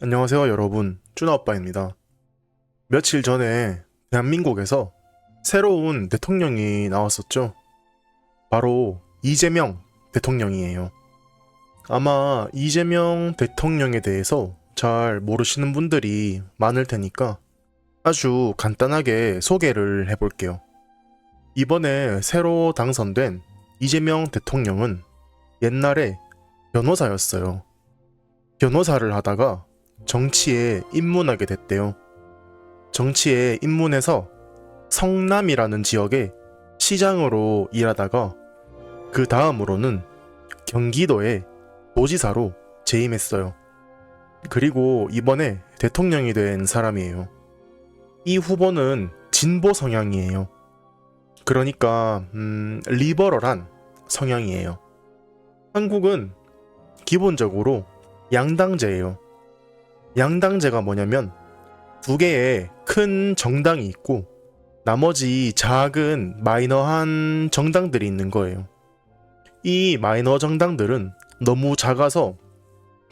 안녕하세요 여러분, 쭈나오빠입니다. 며칠 전에 대한민국에서 새로운 대통령이 나왔었죠. 바로 이재명 대통령이에요. 아마 이재명 대통령에 대해서 잘 모르시는 분들이 많을 테니까 아주 간단하게 소개를 해볼게요. 이번에 새로 당선된 이재명 대통령은 옛날에 변호사였어요. 변호사를 하다가 정치에 입문하게 됐대요. 정치에 입문해서 성남이라는 지역의 시장으로 일하다가 그 다음으로는 경기도의 도지사로 재임했어요. 그리고 이번에 대통령이 된 사람이에요. 이 후보는 진보 성향이에요. 그러니까 리버럴한 성향이에요. 한국은 기본적으로 양당제예요. 양당제가 뭐냐면 두 개의 큰 정당이 있고 나머지 작은 마이너한 정당들이 있는 거예요. 이 마이너 정당들은 너무 작아서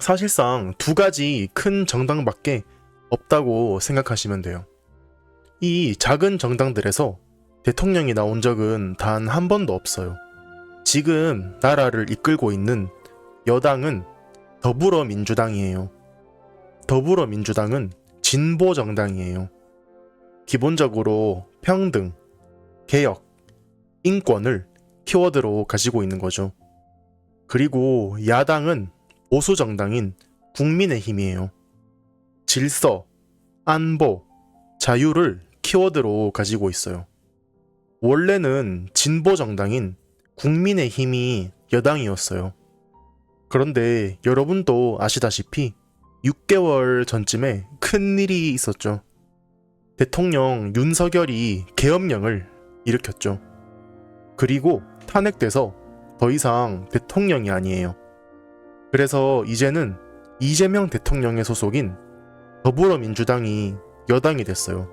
사실상 두 가지 큰 정당밖에 없다고 생각하시면 돼요. 이 작은 정당들에서 대통령이 나온 적은 단 한 번도 없어요. 지금 나라를 이끌고 있는 여당은 더불어민주당이에요. 더불어민주당은 진보 정당이에요. 기본적으로 평등, 개혁, 인권을 키워드로 가지고 있는 거죠. 그리고 야당은 보수 정당인 국민의힘이에요. 질서, 안보, 자유를 키워드로 가지고 있어요. 원래는 진보 정당인 국민의힘이 여당이었어요. 그런데 여러분도 아시다시피 6개월 전쯤에 큰 일이 있었죠. 대통령 윤석열이 계엄령을 일으켰죠. 그리고 탄핵돼서 더 이상 대통령이 아니에요. 그래서 이제는 이재명 대통령의 소속인 더불어민주당이 여당이 됐어요.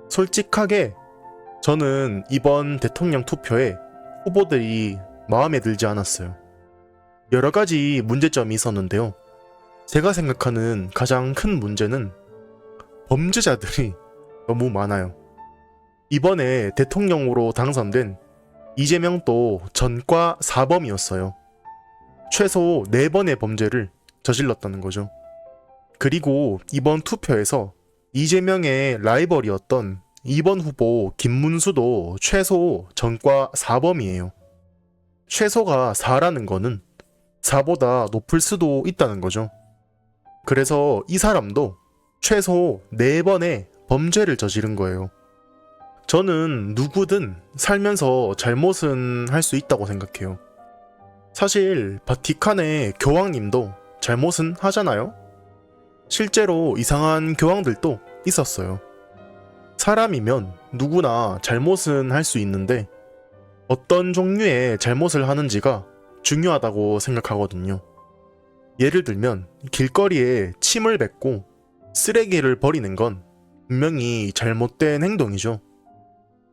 솔직하게 저는 이번 대통령 투표에 후보들이 마음에 들지 않았어요. 여러 가지 문제점이 있었는데요. 제가 생각하는 가장 큰 문제는 범죄자들이 너무 많아요. 이번에 대통령으로 당선된 이재명도 전과 4범이었어요. 최소 4번의 범죄를 저질렀다는 거죠. 그리고 이번 투표에서 이재명의 라이벌이었던 2번 후보 김문수도 최소 전과 4범이에요. 최소가 4라는 거는 4보다 높을 수도 있다는 거죠. 그래서 이 사람도 최소 4번의 범죄를 저지른 거예요. 저는 누구든 살면서 잘못은 할 수 있다고 생각해요. 사실 바티칸의 교황님도 잘못은 하잖아요? 실제로 이상한 교황들도 있었어요. 사람이면 누구나 잘못은 할 수 있는데 어떤 종류의 잘못을 하는지가 중요하다고 생각하거든요. 예를 들면 길거리에 침을 뱉고 쓰레기를 버리는 건 분명히 잘못된 행동이죠.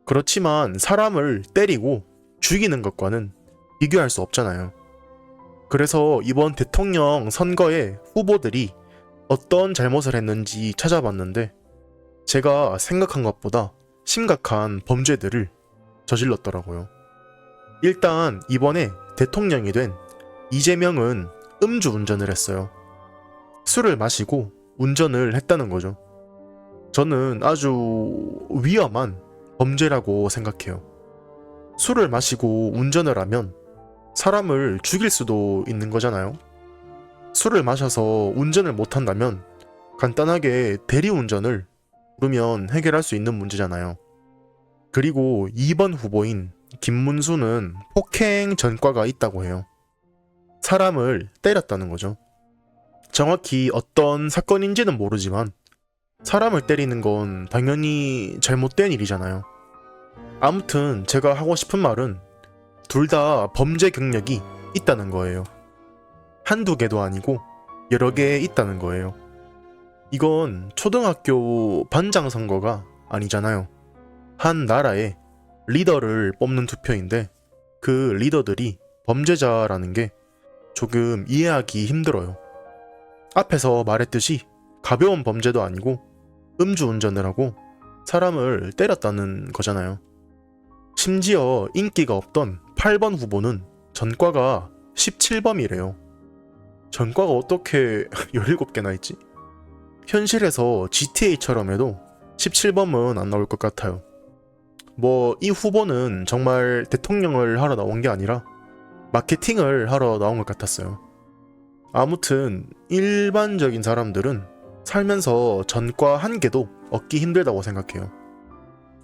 그렇지만 사람을 때리고 죽이는 것과는 비교할 수 없잖아요. 그래서 이번 대통령 선거에 후보들이 어떤 잘못을 했는지 찾아봤는데 제가 생각한 것보다 심각한 범죄들을 저질렀더라고요. 일단 이번에 대통령이 된 이재명은 음주운전을 했어요. 술을 마시고 운전을 했다는 거죠. 저는 아주 위험한 범죄라고 생각해요. 술을 마시고 운전을 하면 사람을 죽일 수도 있는 거잖아요. 술을 마셔서 운전을 못한다면 간단하게 대리운전을 부르면 해결할 수 있는 문제잖아요. 그리고 2번 후보인 김문수는 폭행 전과가 있다고 해요. 사람을 때렸다는 거죠. 정확히 어떤 사건인지는 모르지만 사람을 때리는 건 당연히 잘못된 일이잖아요. 아무튼 제가 하고 싶은 말은 둘 다 범죄 경력이 있다는 거예요. 한두 개도 아니고 여러 개 있다는 거예요. 이건 초등학교 반장 선거가 아니잖아요. 한 나라의 리더를 뽑는 투표인데 그 리더들이 범죄자라는 게 조금 이해하기 힘들어요. 앞에서 말했듯이 가벼운 범죄도 아니고 음주운전을 하고 사람을 때렸다는 거잖아요. 심지어 인기가 없던 8번 후보는 전과가 17범이래요. 전과가 어떻게 17개나 있지? 현실에서 GTA처럼 해도 17범은 안 나올 것 같아요. 뭐 이 후보는 정말 대통령을 하러 나온 게 아니라 마케팅을 하러 나온 것 같았어요. 아무튼 일반적인 사람들은 살면서 전과 한 개도 얻기 힘들다고 생각해요.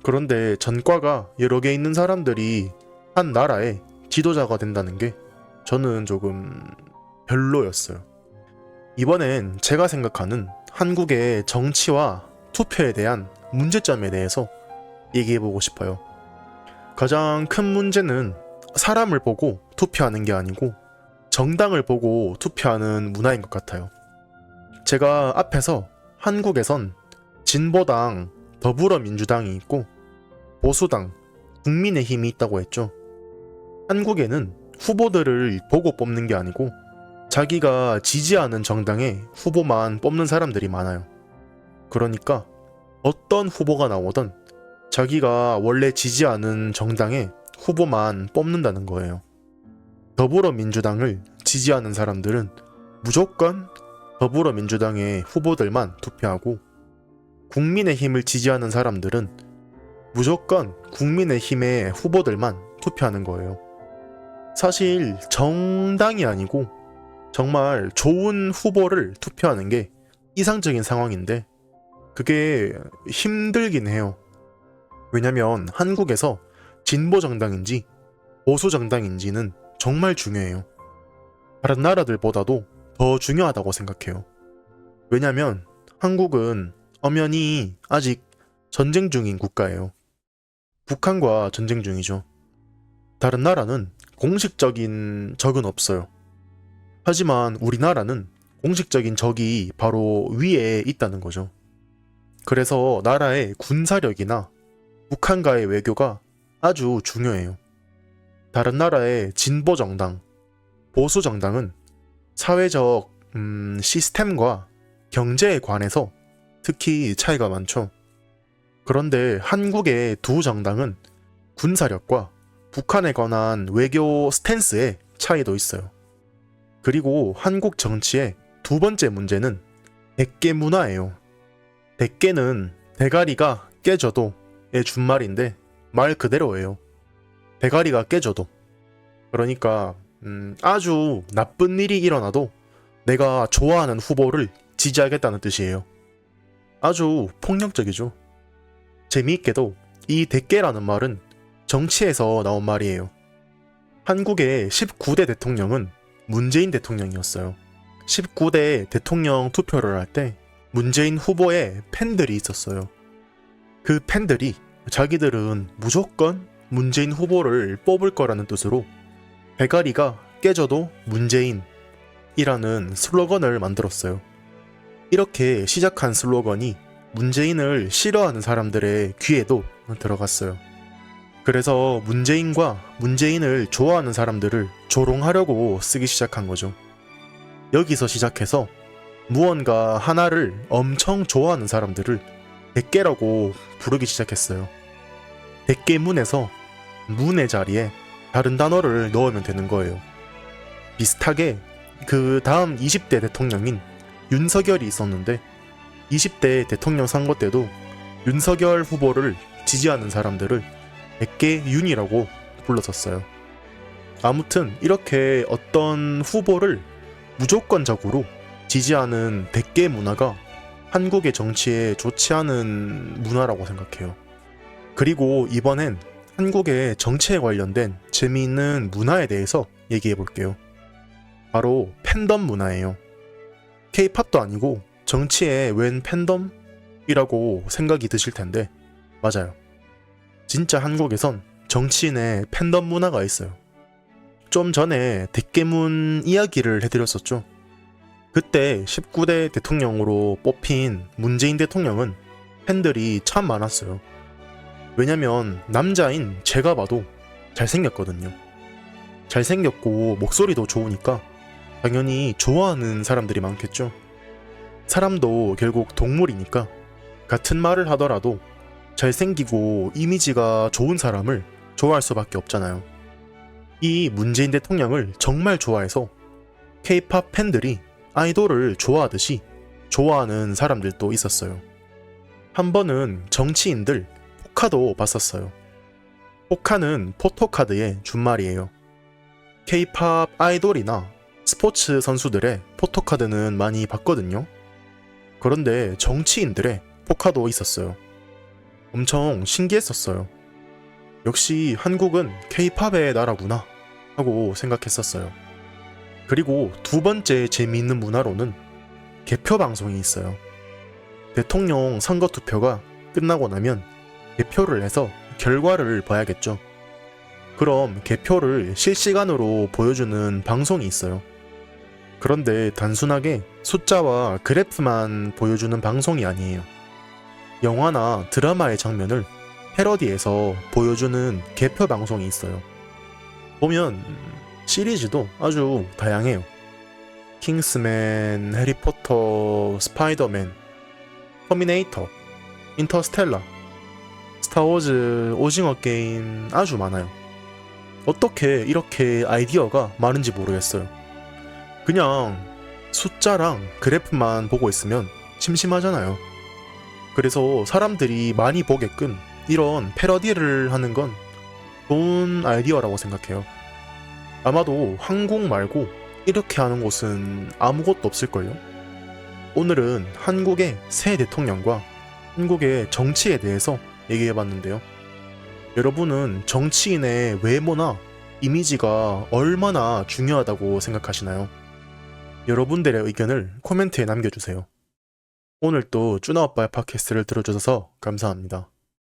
그런데 전과가 여러 개 있는 사람들이 한 나라의 지도자가 된다는 게 저는 조금 별로였어요. 이번엔 제가 생각하는 한국의 정치와 투표에 대한 문제점에 대해서 얘기해보고 싶어요. 가장 큰 문제는 사람을 보고 투표하는 게 아니고 정당을 보고 투표하는 문화인 것 같아요. 제가 앞에서 한국에선 진보당, 더불어민주당이 있고 보수당, 국민의힘이 있다고 했죠. 한국에는 후보들을 보고 뽑는 게 아니고 자기가 지지하는 정당의 후보만 뽑는 사람들이 많아요. 그러니까 어떤 후보가 나오든 자기가 원래 지지하는 정당의 후보만 뽑는다는 거예요. 더불어민주당을 지지하는 사람들은 무조건 더불어민주당의 후보들만 투표하고 국민의힘을 지지하는 사람들은 무조건 국민의힘의 후보들만 투표하는 거예요. 사실 정당이 아니고 정말 좋은 후보를 투표하는 게 이상적인 상황인데 그게 힘들긴 해요. 왜냐면 한국에서 진보 정당인지 보수 정당인지는 정말 중요해요. 다른 나라들보다도 더 중요하다고 생각해요. 왜냐면 한국은 엄연히 아직 전쟁 중인 국가예요. 북한과 전쟁 중이죠. 다른 나라는 공식적인 적은 없어요. 하지만 우리나라는 공식적인 적이 바로 위에 있다는 거죠. 그래서 나라의 군사력이나 북한과의 외교가 아주 중요해요. 다른 나라의 진보 정당, 보수 정당은 사회적 시스템과 경제에 관해서 특히 차이가 많죠. 그런데 한국의 두 정당은 군사력과 북한에 관한 외교 스탠스의 차이도 있어요. 그리고 한국 정치의 두 번째 문제는 대깨 문화예요. 대깨는 대가리가 깨져도의 준말인데 말 그대로예요. 대가리가 깨져도. 그러니까 아주 나쁜 일이 일어나도 내가 좋아하는 후보를 지지하겠다는 뜻이에요. 아주 폭력적이죠. 재미있게도 이 대깨라는 말은 정치에서 나온 말이에요. 한국의 19대 대통령은 문재인 대통령이었어요. 19대 대통령 투표를 할 때 문재인 후보의 팬들이 있었어요. 그 팬들이 자기들은 무조건 문재인 후보를 뽑을 거라는 뜻으로 대가리가 깨져도 문재인이라는 슬로건을 만들었어요. 이렇게 시작한 슬로건이 문재인을 싫어하는 사람들의 귀에도 들어갔어요. 그래서 문재인과 문재인을 좋아하는 사람들을 조롱하려고 쓰기 시작한 거죠. 여기서 시작해서 무언가 하나를 엄청 좋아하는 사람들을 대깨라고 부르기 시작했어요. 대깨문에서 문의 자리에 다른 단어를 넣으면 되는 거예요. 비슷하게 그 다음 20대 대통령인 윤석열이 있었는데 20대 대통령 선거 때도 윤석열 후보를 지지하는 사람들을 대깨윤이라고 불렀었어요. 아무튼 이렇게 어떤 후보를 무조건적으로 지지하는 대깨 문화가 한국의 정치에 좋지 않은 문화라고 생각해요. 그리고 이번엔 한국의 정치에 관련된 재미있는 문화에 대해서 얘기해 볼게요. 바로 팬덤 문화예요. K-팝도 아니고 정치에 웬 팬덤이라고 생각이 드실 텐데 맞아요. 진짜 한국에선 정치인의 팬덤 문화가 있어요. 좀 전에 대깨문 이야기를 해드렸었죠. 그때 19대 대통령으로 뽑힌 문재인 대통령은 팬들이 참 많았어요. 왜냐면 남자인 제가 봐도 잘생겼거든요. 잘생겼고 목소리도 좋으니까 당연히 좋아하는 사람들이 많겠죠. 사람도 결국 동물이니까 같은 말을 하더라도 잘생기고 이미지가 좋은 사람을 좋아할 수밖에 없잖아요. 이 문재인 대통령을 정말 좋아해서 K-팝 팬들이 아이돌을 좋아하듯이 좋아하는 사람들도 있었어요. 한 번은 정치인들 포카도 봤었어요. 포카는 포토카드의 준말이에요. K-팝 아이돌이나 스포츠 선수들의 포토카드는 많이 봤거든요. 그런데 정치인들의 포카도 있었어요. 엄청 신기했었어요. 역시 한국은 K-팝의 나라구나 하고 생각했었어요. 그리고 두 번째 재미있는 문화로는 개표 방송이 있어요. 대통령 선거 투표가 끝나고 나면 개표를 해서 결과를 봐야겠죠. 그럼 개표를 실시간으로 보여주는 방송이 있어요. 그런데 단순하게 숫자와 그래프만 보여주는 방송이 아니에요. 영화나 드라마의 장면을 패러디해서 보여주는 개표 방송이 있어요. 보면 시리즈도 아주 다양해요. 킹스맨, 해리포터, 스파이더맨, 터미네이터, 인터스텔라, 스타워즈, 오징어 게임 아주 많아요. 어떻게 이렇게 아이디어가 많은지 모르겠어요. 그냥 숫자랑 그래프만 보고 있으면 심심하잖아요. 그래서 사람들이 많이 보게끔 이런 패러디를 하는 건 좋은 아이디어라고 생각해요. 아마도 한국 말고 이렇게 하는 곳은 아무것도 없을걸요? 오늘은 한국의 새 대통령과 한국의 정치에 대해서 얘기해봤는데요. 여러분은 정치인의 외모나 이미지가 얼마나 중요하다고 생각하시나요? 여러분들의 의견을 코멘트에 남겨주세요. 오늘 또 쭈나오빠의 팟캐스트를 들어주셔서 감사합니다.